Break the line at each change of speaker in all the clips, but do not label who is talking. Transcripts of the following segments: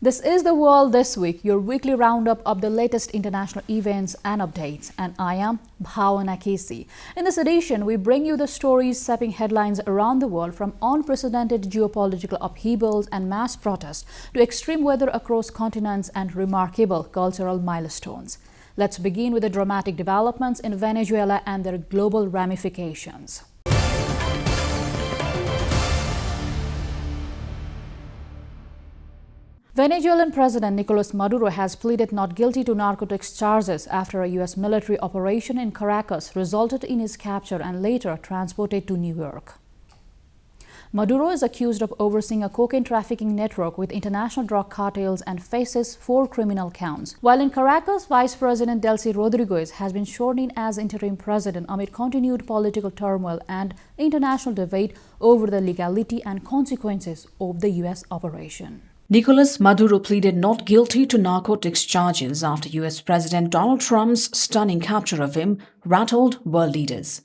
This is The World This Week, your weekly roundup of the latest international events and updates. And I am Bhavana Kesi. In this edition, we bring you the stories sapping headlines around the world, from unprecedented geopolitical upheavals and mass protests to extreme weather across continents and remarkable cultural milestones. Let's begin with the dramatic developments in Venezuela and their global ramifications. Venezuelan President Nicolas Maduro has pleaded not guilty to narcotics charges after a U.S. military operation in Caracas resulted in his capture and later transported to New York. Maduro is accused of overseeing a cocaine trafficking network with international drug cartels and faces 4 criminal counts. While in Caracas, Vice President Delcy Rodriguez has been sworn in as interim president amid continued political turmoil and international debate over the legality and consequences of the U.S. operation.
Nicolas Maduro pleaded not guilty to narcotics charges after U.S. President Donald Trump's stunning capture of him rattled world leaders.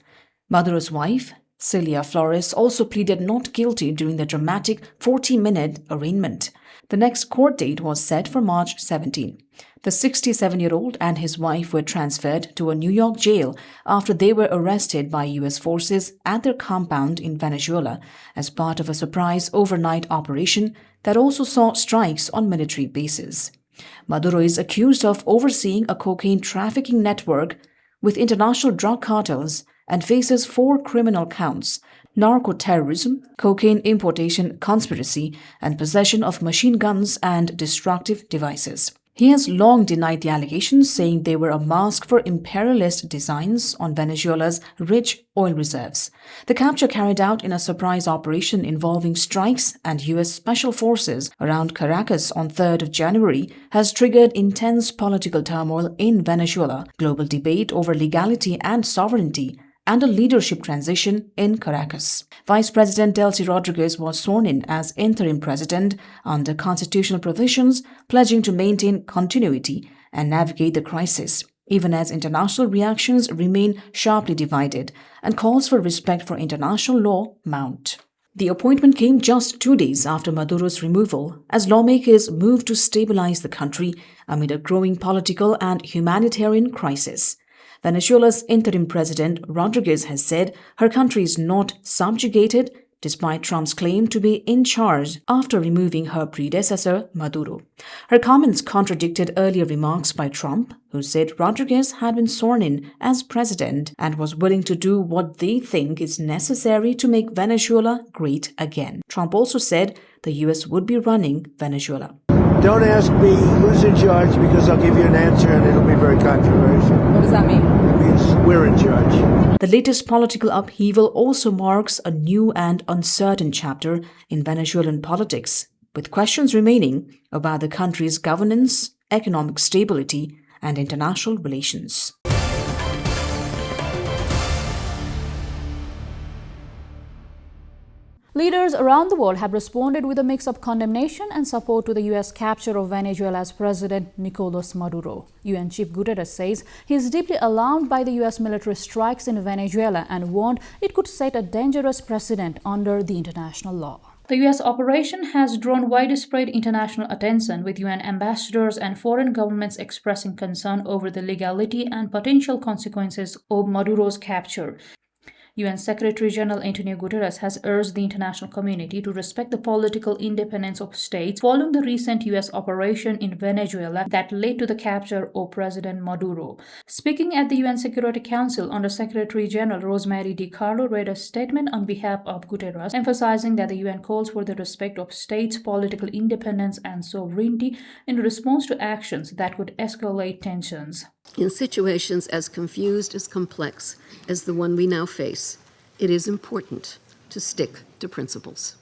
Maduro's wife, Celia Flores, also pleaded not guilty during the dramatic 40-minute arraignment. The next court date was set for March 17. The 67-year-old and his wife were transferred to a New York jail after they were arrested by U.S. forces at their compound in Venezuela as part of a surprise overnight operation that also saw strikes on military bases. Maduro is accused of overseeing a cocaine trafficking network with international drug cartels and faces 4 criminal counts: narco-terrorism, cocaine importation conspiracy, and possession of machine guns and destructive devices. He has long denied the allegations, saying they were a mask for imperialist designs on Venezuela's rich oil reserves. The capture, carried out in a surprise operation involving strikes and U.S. special forces around Caracas on 3rd of January, has triggered intense political turmoil in Venezuela, global debate over legality and sovereignty, and a leadership transition in Caracas. Vice President Delcy Rodriguez was sworn in as interim president under constitutional provisions, pledging to maintain continuity and navigate the crisis, even as international reactions remain sharply divided and calls for respect for international law mount. The appointment came just 2 days after Maduro's removal, as lawmakers moved to stabilize the country amid a growing political and humanitarian crisis. Venezuela's interim president, Rodriguez, has said her country is not subjugated, despite Trump's claim to be in charge after removing her predecessor, Maduro. Her comments contradicted earlier remarks by Trump, who said Rodriguez had been sworn in as president and was willing to do what they think is necessary to make Venezuela great again. Trump also said the U.S. would be running Venezuela.
Don't ask me who's in charge, because I'll give you an answer and it'll be very controversial.
What does that mean?
It means we're in charge.
The latest political upheaval also marks a new and uncertain chapter in Venezuelan politics, with questions remaining about the country's governance, economic stability, and international relations.
Leaders around the world have responded with a mix of condemnation and support to the U.S. capture of Venezuela's President Nicolas Maduro. UN Chief Guterres says he is deeply alarmed by the U.S. military strikes in Venezuela and warned it could set a dangerous precedent under the international law. The U.S. operation has drawn widespread international attention, with UN ambassadors and foreign governments expressing concern over the legality and potential consequences of Maduro's capture. UN Secretary General Antonio Guterres has urged the international community to respect the political independence of states following the recent U.S. operation in Venezuela that led to the capture of President Maduro. Speaking at the UN Security Council, Under Secretary General Rosemary DiCarlo read a statement on behalf of Guterres, emphasizing that the UN calls for the respect of states' political independence and sovereignty in response to actions that could escalate tensions.
In situations as confused as complex as the one we now face, it is important to stick to principles.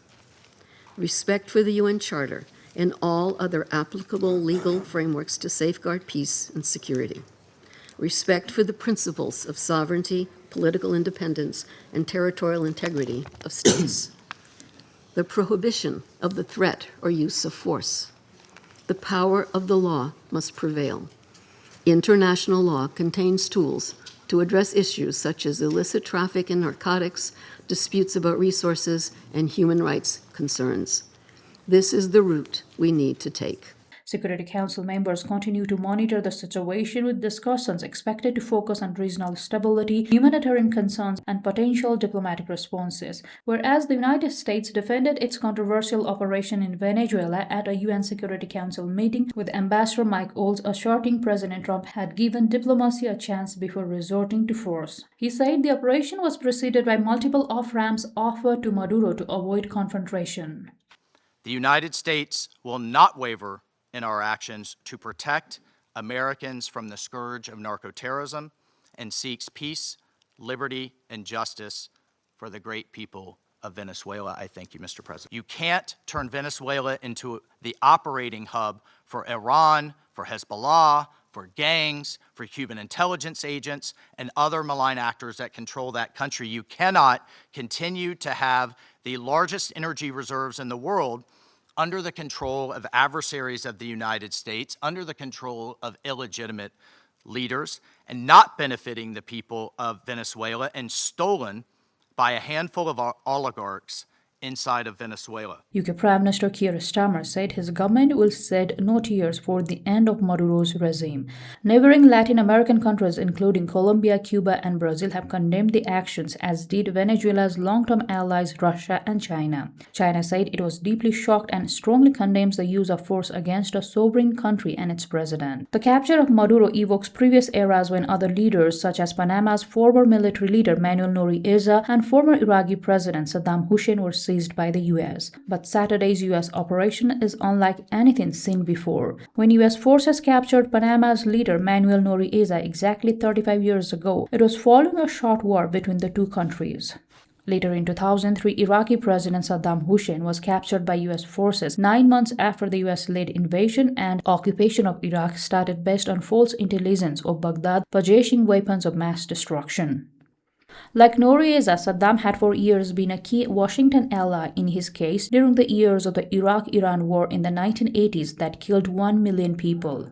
Respect for the UN Charter and all other applicable legal frameworks to safeguard peace and security. Respect for the principles of sovereignty, political independence, and territorial integrity of states. The prohibition of the threat or use of force. The power of the law must prevail. International law contains tools to address issues such as illicit traffic in narcotics, disputes about resources, and human rights concerns. This is the route we need to take.
Security Council members continue to monitor the situation, with discussions expected to focus on regional stability, humanitarian concerns, and potential diplomatic responses. Whereas the United States defended its controversial operation in Venezuela at a UN Security Council meeting, with Ambassador Mike Waltz asserting President Trump had given diplomacy a chance before resorting to force. He said the operation was preceded by multiple off-ramps offered to Maduro to avoid confrontation.
The United States will not waver in our actions to protect Americans from the scourge of narco-terrorism and seeks peace, liberty, and justice for the great people of Venezuela. I thank you, Mr. President. You can't turn Venezuela into the operating hub for Iran, for Hezbollah, for gangs, for Cuban intelligence agents, and other malign actors that control that country. You cannot continue to have the largest energy reserves in the world under the control of adversaries of the United States, under the control of illegitimate leaders, and not benefiting the people of Venezuela, and stolen by a handful of oligarchs inside of Venezuela.
UK Prime Minister Keir Starmer said his government will shed no tears for the end of Maduro's regime. Neighboring Latin American countries, including Colombia, Cuba, and Brazil, have condemned the actions, as did Venezuela's long-term allies Russia and China. China said it was deeply shocked and strongly condemns the use of force against a sovereign country and its president. The capture of Maduro evokes previous eras when other leaders, such as Panama's former military leader Manuel Noriega and former Iraqi President Saddam Hussein, were seized by the US. But Saturday's US operation is unlike anything seen before. When US forces captured Panama's leader Manuel Noriega exactly 35 years ago, it was following a short war between the two countries. Later in 2003, Iraqi President Saddam Hussein was captured by US forces 9 months after the US-led invasion and occupation of Iraq started based on false intelligence of Baghdad possessing weapons of mass destruction. Like Noriega, Saddam had for years been a key Washington ally in his case during the years of the Iraq-Iran war in the 1980s that killed 1 million people.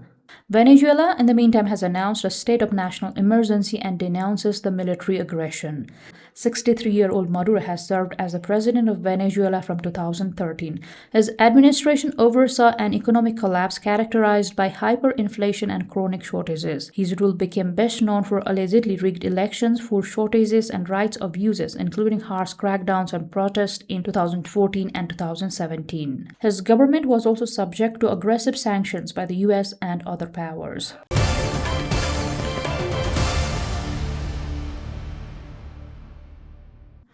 Venezuela, in the meantime, has announced a state of national emergency and denounces the military aggression. 63-year-old Maduro has served as the president of Venezuela from 2013. His administration oversaw an economic collapse characterized by hyperinflation and chronic shortages. His rule became best known for allegedly rigged elections, food shortages, and rights abuses, including harsh crackdowns on protests in 2014 and 2017. His government was also subject to aggressive sanctions by the US and other powers.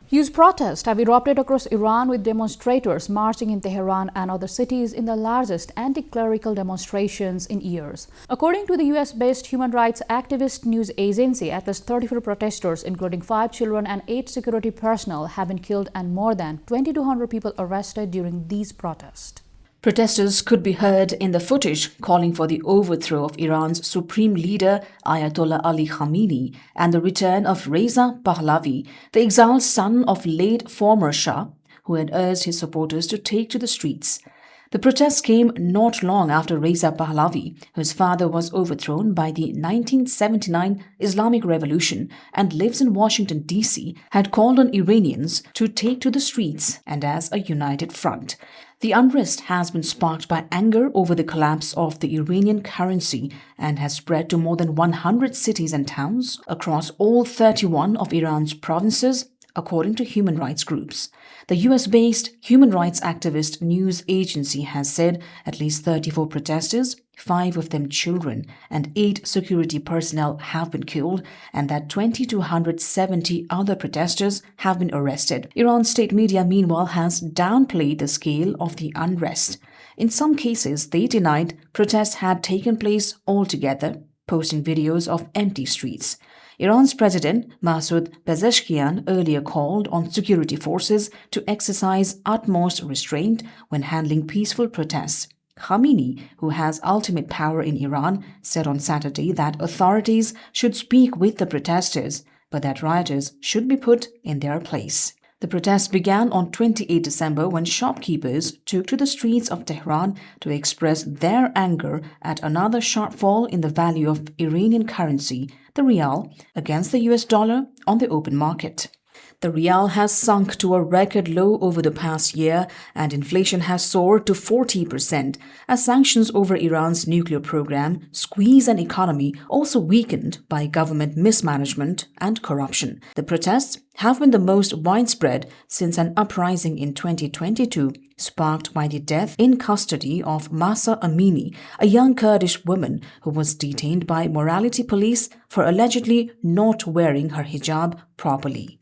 Huge protests have erupted across Iran, with demonstrators marching in Tehran and other cities in the largest anti-clerical demonstrations in years. According to the US-based human rights activist news agency, at least 34 protesters, including 5 children and 8 security personnel, have been killed and more than 2,200 people arrested during these protests.
Protesters could be heard in the footage calling for the overthrow of Iran's supreme leader Ayatollah Ali Khamenei and the return of Reza Pahlavi, the exiled son of late former Shah, who had urged his supporters to take to the streets. The protests came not long after Reza Pahlavi, whose father was overthrown by the 1979 Islamic Revolution and lives in Washington, D.C., had called on Iranians to take to the streets and as a united front. The unrest has been sparked by anger over the collapse of the Iranian currency and has spread to more than 100 cities and towns across all 31 of Iran's provinces, according to human rights groups. The US-based human rights activist news agency has said at least 34 protesters, 5 of them children, and 8 security personnel have been killed, and that 2,270 other protesters have been arrested. Iran's state media, meanwhile, has downplayed the scale of the unrest. In some cases, they denied protests had taken place altogether, posting videos of empty streets. Iran's President Masoud Pezeshkian earlier called on security forces to exercise utmost restraint when handling peaceful protests. Khamenei, who has ultimate power in Iran, said on Saturday that authorities should speak with the protesters, but that rioters should be put in their place. The protests began on 28 December when shopkeepers took to the streets of Tehran to express their anger at another sharp fall in the value of Iranian currency, the rial, against the US dollar on the open market. The The rial has sunk to a record low over the past year and inflation has soared to 40% as sanctions over Iran's nuclear program squeeze an economy also weakened by government mismanagement and corruption. The protests have been the most widespread since an uprising in 2022 sparked by the death in custody of Mahsa Amini, a young Kurdish woman who was detained by morality police for allegedly not wearing her hijab properly.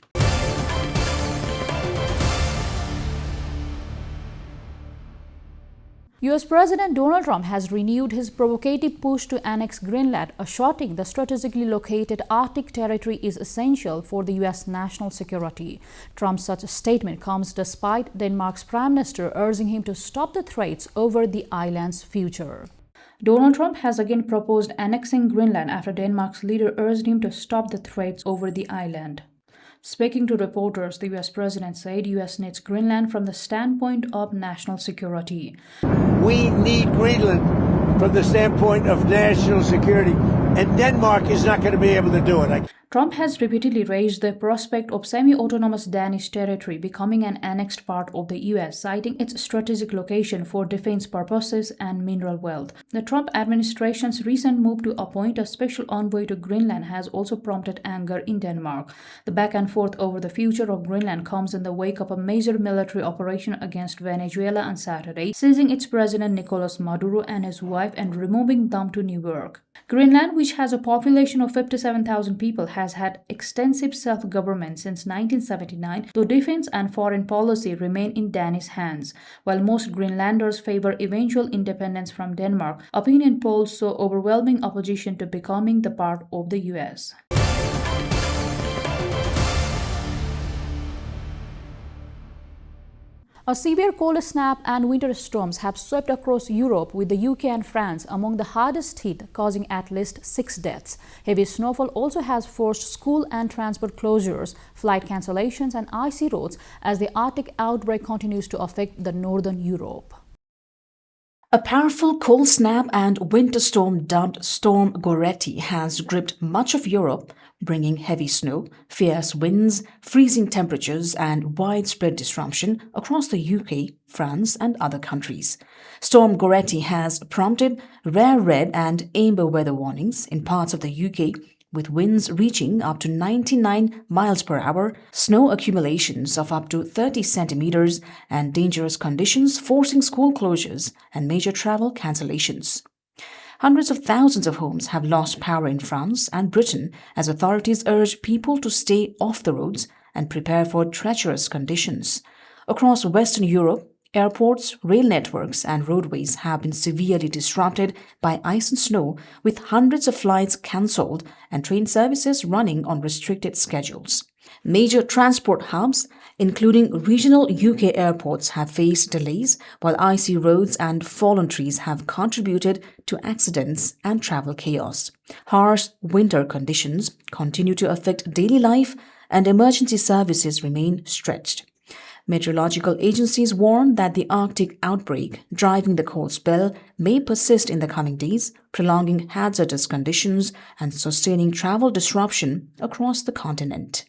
US President Donald Trump has renewed his provocative push to annex Greenland, asserting the strategically located Arctic territory is essential for the US national security. Trump's such statement comes despite Denmark's Prime Minister urging him to stop the threats over the island's future. Donald Trump has again proposed annexing Greenland after Denmark's leader urged him to stop the threats over the island. Speaking to reporters, the US president said US needs Greenland from the standpoint of national security.
We need Greenland from the standpoint of national security, and Denmark is not going to be able to do it.
Trump has repeatedly raised the prospect of semi-autonomous Danish territory becoming an annexed part of the US, citing its strategic location for defense purposes and mineral wealth. The Trump administration's recent move to appoint a special envoy to Greenland has also prompted anger in Denmark. The back and forth over the future of Greenland comes in the wake of a major military operation against Venezuela on Saturday, seizing its president Nicolas Maduro and his wife and removing them to New York. Greenland, which has a population of 57,000 people, has had extensive self-government since 1979, though defense and foreign policy remain in Danish hands. While most Greenlanders favor eventual independence from Denmark, opinion polls show overwhelming opposition to becoming the part of the US. A severe cold snap and winter storms have swept across Europe, with the UK and France among the hardest hit, causing at least 6 deaths. Heavy snowfall also has forced school and transport closures, flight cancellations and icy roads as the Arctic outbreak continues to affect the northern Europe.
A powerful cold snap and winter storm dubbed Storm Goretti has gripped much of Europe, bringing heavy snow, fierce winds, freezing temperatures and widespread disruption across the UK, France and other countries. Storm Goretti has prompted rare red and amber weather warnings in parts of the UK, with winds reaching up to 99 miles per hour, snow accumulations of up to 30 centimeters, and dangerous conditions forcing school closures and major travel cancellations. Hundreds of thousands of homes have lost power in France and Britain as authorities urge people to stay off the roads and prepare for treacherous conditions. Across Western Europe, airports, rail networks and roadways have been severely disrupted by ice and snow, with hundreds of flights cancelled and train services running on restricted schedules. Major transport hubs, including regional UK airports, have faced delays, while icy roads and fallen trees have contributed to accidents and travel chaos. Harsh winter conditions continue to affect daily life, and emergency services remain stretched. Meteorological agencies warn that the Arctic outbreak driving the cold spell may persist in the coming days, prolonging hazardous conditions and sustaining travel disruption across the continent.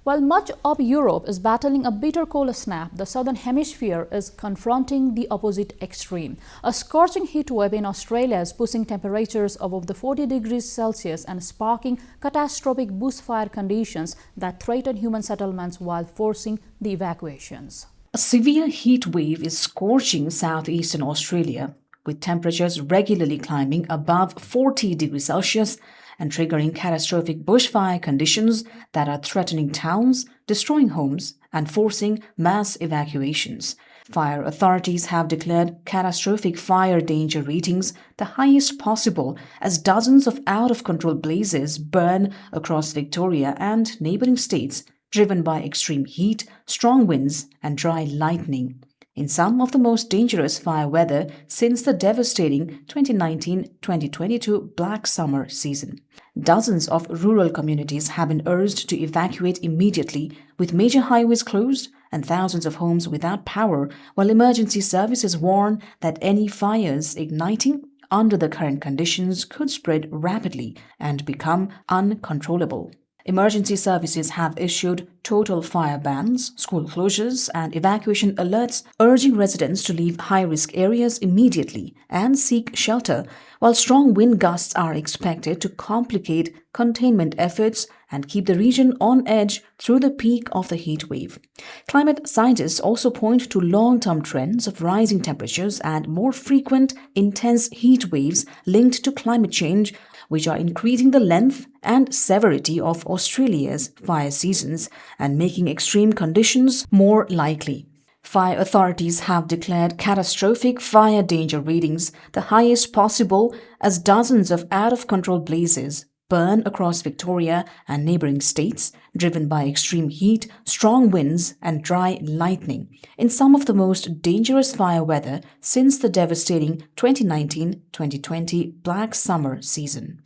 While much of Europe is battling a bitter cold snap, the southern hemisphere is confronting the opposite extreme. A scorching heat wave in Australia is pushing temperatures above the 40 degrees Celsius and sparking catastrophic bushfire conditions that threaten human settlements while forcing the evacuations.
A severe heat wave is scorching southeastern Australia, with temperatures regularly climbing above 40 degrees Celsius and triggering catastrophic bushfire conditions that are threatening towns, destroying homes, and forcing mass evacuations. Fire authorities have declared catastrophic fire danger ratings the highest possible as dozens of out-of-control blazes burn across Victoria and neighbouring states, driven by extreme heat, strong winds, and dry lightning. In some of the most dangerous fire weather since the devastating 2019-2022 Black Summer season. Dozens of rural communities have been urged to evacuate immediately, with major highways closed and thousands of homes without power, while emergency services warn that any fires igniting under the current conditions could spread rapidly and become uncontrollable. Emergency services have issued total fire bans, school closures, and evacuation alerts, urging residents to leave high-risk areas immediately and seek shelter, while strong wind gusts are expected to complicate containment efforts and keep the region on edge through the peak of the heat wave. Climate scientists also point to long-term trends of rising temperatures and more frequent, intense heat waves linked to climate change, which are increasing the length and severity of Australia's fire seasons and making extreme conditions more likely. Fire authorities have declared catastrophic fire danger ratings, the highest possible, as dozens of out-of-control blazes burn across Victoria and neighbouring states, driven by extreme heat, strong winds and dry lightning, in some of the most dangerous fire weather since the devastating 2019-2020 Black Summer season.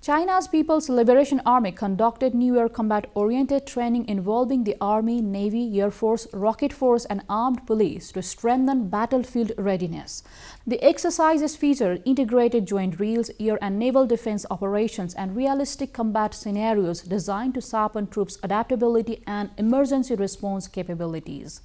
China's People's Liberation Army conducted New Year combat-oriented training involving the Army, Navy, Air Force, Rocket Force and Armed Police to strengthen battlefield readiness. The exercises featured integrated joint drills, air and naval defense operations and realistic combat scenarios designed to sharpen troops' adaptability and emergency response capabilities.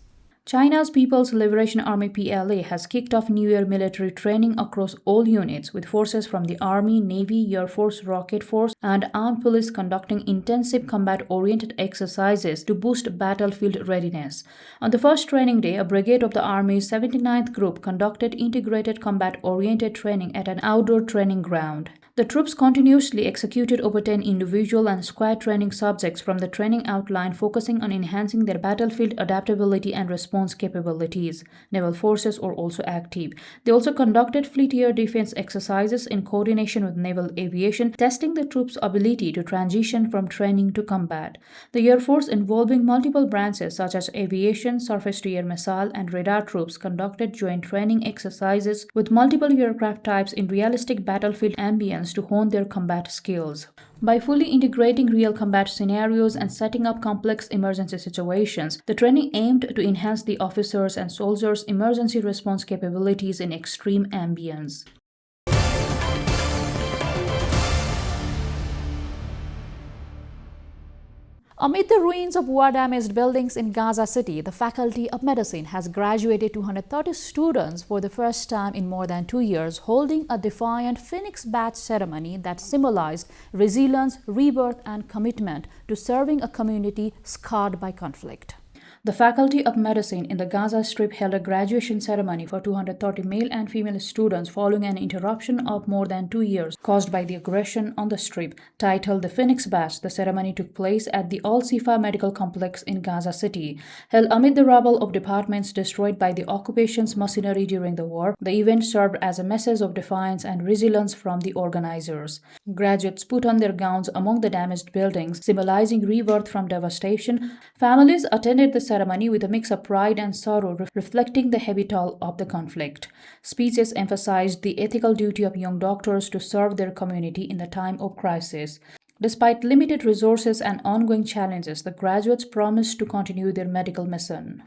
China's People's Liberation Army PLA has kicked off New Year military training across all units, with forces from the Army, Navy, Air Force, Rocket Force and Armed Police conducting intensive combat-oriented exercises to boost battlefield readiness. On the first training day, a brigade of the Army's 79th Group conducted integrated combat-oriented training at an outdoor training ground. The troops continuously executed over 10 individual and squad training subjects from the training outline, focusing on enhancing their battlefield adaptability and response capabilities. Naval forces were also active. They also conducted fleet air defense exercises in coordination with naval aviation, testing the troops' ability to transition from training to combat. The Air Force, involving multiple branches such as aviation, surface-to-air missile and radar troops, conducted joint training exercises with multiple aircraft types in realistic battlefield ambience to hone their combat skills. By fully integrating real combat scenarios and setting up complex emergency situations, the training aimed to enhance the officers' and soldiers' emergency response capabilities in extreme ambience. Amid the ruins of war-damaged buildings in Gaza City, the Faculty of Medicine has graduated 230 students for the first time in more than 2 years, holding a defiant Phoenix Badge ceremony that symbolized resilience, rebirth, and commitment to serving a community scarred by conflict. The Faculty of Medicine in the Gaza Strip held a graduation ceremony for 230 male and female students following an interruption of more than 2 years caused by the aggression on the Strip. Titled the Phoenix Badge, the ceremony took place at the Al-Sifa Medical Complex in Gaza City. Held amid the rubble of departments destroyed by the occupation's machinery during the war, the event served as a message of defiance and resilience from the organizers. Graduates put on their gowns among the damaged buildings, symbolizing rebirth from devastation. Families attended the ceremony with a mix of pride and sorrow, reflecting the heavy toll of the conflict. Speeches emphasized the ethical duty of young doctors to serve their community in the time of crisis. Despite limited resources and ongoing challenges, the graduates promised to continue their medical mission.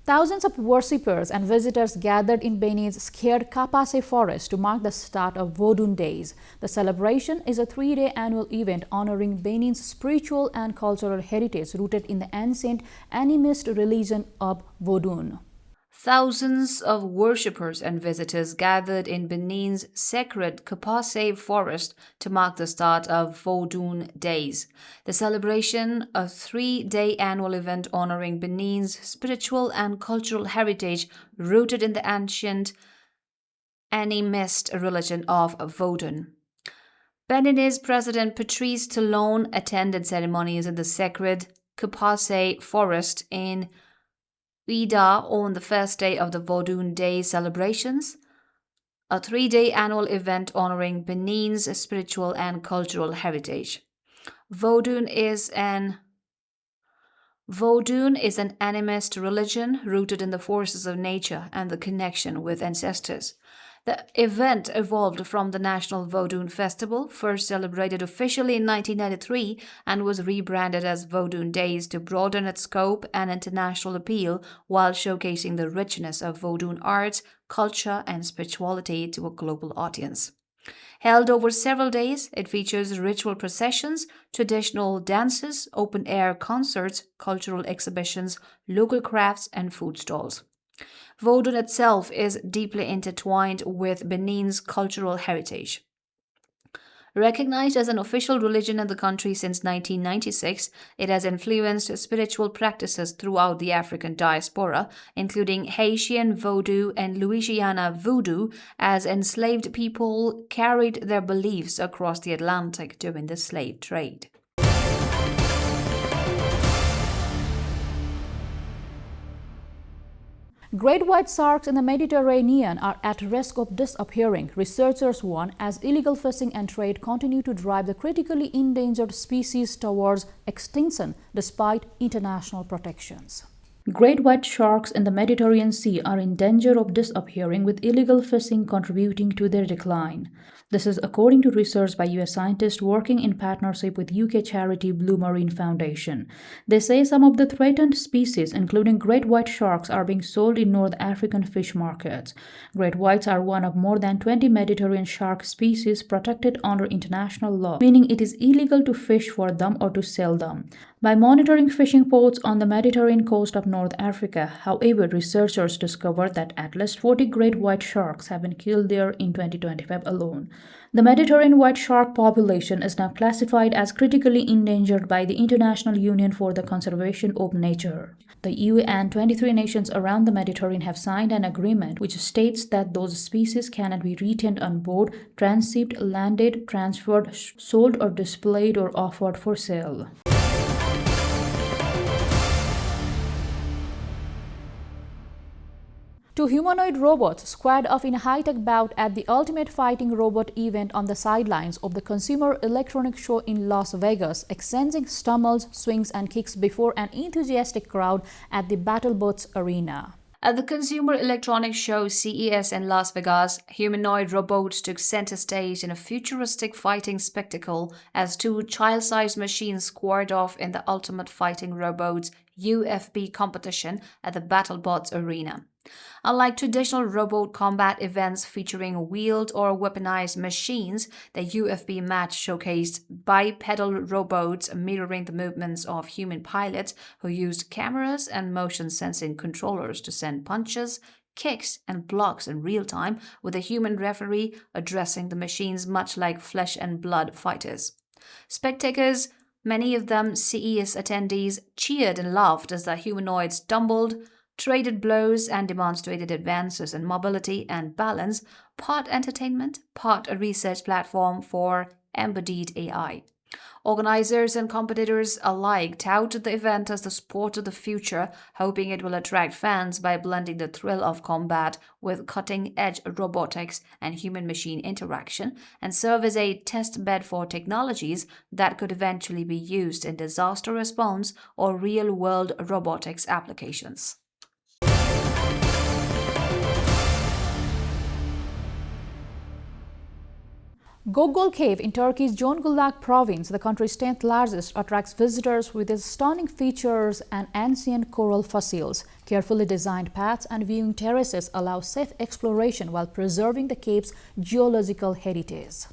Thousands of worshippers and visitors gathered in Benin's scared Kapase forest to mark the start of Vodun Days. The celebration is a 3-day annual event honoring Benin's spiritual and cultural heritage rooted in the ancient animist religion of Vodun.
Thousands of worshippers and visitors gathered in Benin's sacred Kapase forest to mark the start of Vodun Days. The celebration, a 3-day annual event honoring Benin's spiritual and cultural heritage rooted in the ancient animist religion of Vodun. Beninese President Patrice Talon attended ceremonies in the sacred Kapase forest in Ouida on the first day of the Vodun Day celebrations, a 3-day annual event honoring Benin's spiritual and cultural heritage. Vodun is an Vodun is an animist religion rooted in the forces of nature and the connection with ancestors. The event evolved from the National Vodun Festival, first celebrated officially in 1993 and was rebranded as Vodun Days to broaden its scope and international appeal while showcasing the richness of Vodun arts, culture, and spirituality to a global audience. Held over several days, it features ritual processions, traditional dances, open-air concerts, cultural exhibitions, local crafts, and food stalls. Vodun itself is deeply intertwined with Benin's cultural heritage. Recognized as an official religion in the country since 1996, it has influenced spiritual practices throughout the African diaspora, including Haitian Vodou and Louisiana Voodoo, as enslaved people carried their beliefs across the Atlantic during the slave trade.
Great white sharks in the Mediterranean are at risk of disappearing, researchers warn, as illegal fishing and trade continue to drive the critically endangered species towards extinction despite international protections. Great white sharks in the Mediterranean Sea are in danger of disappearing, with illegal fishing contributing to their decline. This is according to research by US scientists working in partnership with UK charity Blue Marine Foundation. They say some of the threatened species, including great white sharks, are being sold in North African fish markets. Great whites are one of more than 20 Mediterranean shark species protected under international law, meaning it is illegal to fish for them or to sell them. By monitoring fishing ports on the Mediterranean coast of North Africa, however, researchers discovered that at least 40 great white sharks have been killed there in 2025 alone. The Mediterranean white shark population is now classified as critically endangered by the International Union for the Conservation of Nature. The EU and 23 nations around the Mediterranean have signed an agreement which states that those species cannot be retained on board, transhipped, landed, transferred, sold, or displayed or offered for sale. Two humanoid robots squared off in a high-tech bout at the Ultimate Fighting Robot event on the sidelines of the Consumer Electronics Show in Las Vegas, exchanging stumbles, swings, and kicks before an enthusiastic crowd at the BattleBots arena.
At the Consumer Electronics Show CES in Las Vegas, humanoid robots took center stage in a futuristic fighting spectacle as two child-sized machines squared off in the Ultimate Fighting Robots UFB competition at the BattleBots arena. Unlike traditional robot combat events featuring wheeled or weaponized machines, the UFB match showcased bipedal robots mirroring the movements of human pilots who used cameras and motion-sensing controllers to send punches, kicks, and blocks in real time, with a human referee addressing the machines much like flesh and blood fighters. Spectators, many of them CES attendees, cheered and laughed as the humanoids stumbled, traded blows, and demonstrated advances in mobility and balance, part entertainment, part a research platform for embodied AI. Organizers and competitors alike touted the event as the sport of the future, hoping it will attract fans by blending the thrill of combat with cutting-edge robotics and human-machine interaction, and serve as a test bed for technologies that could eventually be used in disaster response or real-world robotics applications.
Gogol Cave in Turkey's Zonguldak province, the country's 10th largest, attracts visitors with its stunning features and ancient coral fossils. Carefully designed paths and viewing terraces allow safe exploration while preserving the cave's geological heritage.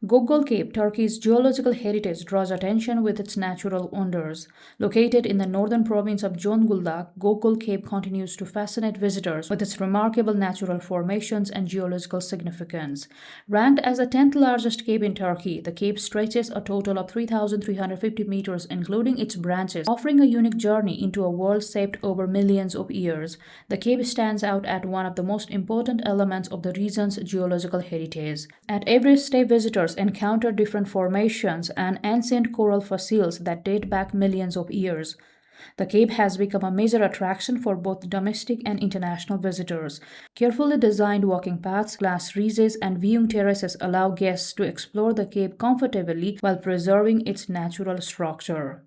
Gogol Cave, Turkey's geological heritage, draws attention with its natural wonders. Located in the northern province of Zonguldak, Gogol Cave continues to fascinate visitors with its remarkable natural formations and geological significance. Ranked as the 10th largest cave in Turkey, the cave stretches a total of 3,350 meters, including its branches, offering a unique journey into a world shaped over millions of years. The cave stands out as one of the most important elements of the region's geological heritage. At every step, visitors encounter different formations and ancient coral fossils that date back millions of years. The cave has become a major attraction for both domestic and international visitors. Carefully designed walking paths, glass ridges, and viewing terraces allow guests to explore the cave comfortably while preserving its natural structure.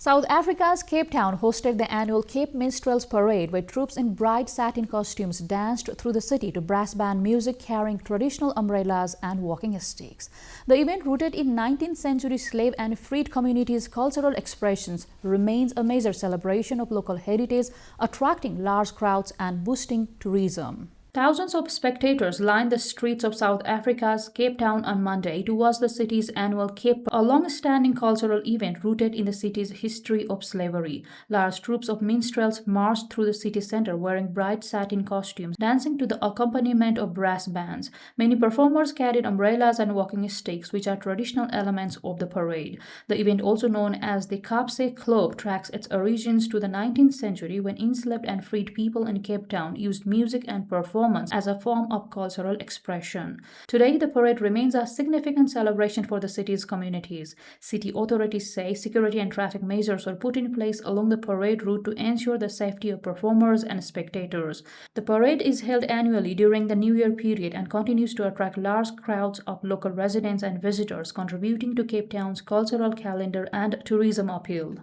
South Africa's Cape Town hosted the annual Cape Minstrels Parade, where troops in bright satin costumes danced through the city to brass band music carrying traditional umbrellas and walking sticks. The event, rooted in 19th century slave and freed communities' cultural expressions, remains a major celebration of local heritage, attracting large crowds and boosting tourism. Thousands of spectators lined the streets of South Africa's Cape Town on Monday towards the city's annual Cape, a long-standing cultural event rooted in the city's history of slavery. Large troops of minstrels marched through the city center wearing bright satin costumes, dancing to the accompaniment of brass bands. Many performers carried umbrellas and walking sticks, which are traditional elements of the parade. The event, also known as the Kaapse Kloof, tracks its origins to the 19th century, when enslaved and freed people in Cape Town used music and performance as a form of cultural expression. Today, the parade remains a significant celebration for the city's communities. City authorities say security and traffic measures were put in place along the parade route to ensure the safety of performers and spectators. The parade is held annually during the New Year period and continues to attract large crowds of local residents and visitors, contributing to Cape Town's cultural calendar and tourism appeal.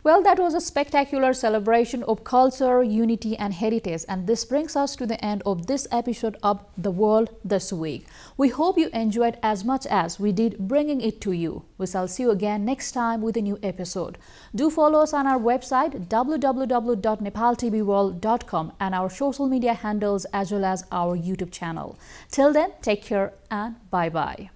Well, that was a spectacular celebration of culture, unity and heritage, and this brings us to the end of this episode of The World This Week. We hope you enjoyed as much as we did bringing it to you. We shall see you again next time with a new episode. Do follow us on our website www.nepaltvworld.com and our social media handles, as well as our YouTube channel. Till then, take care and bye-bye.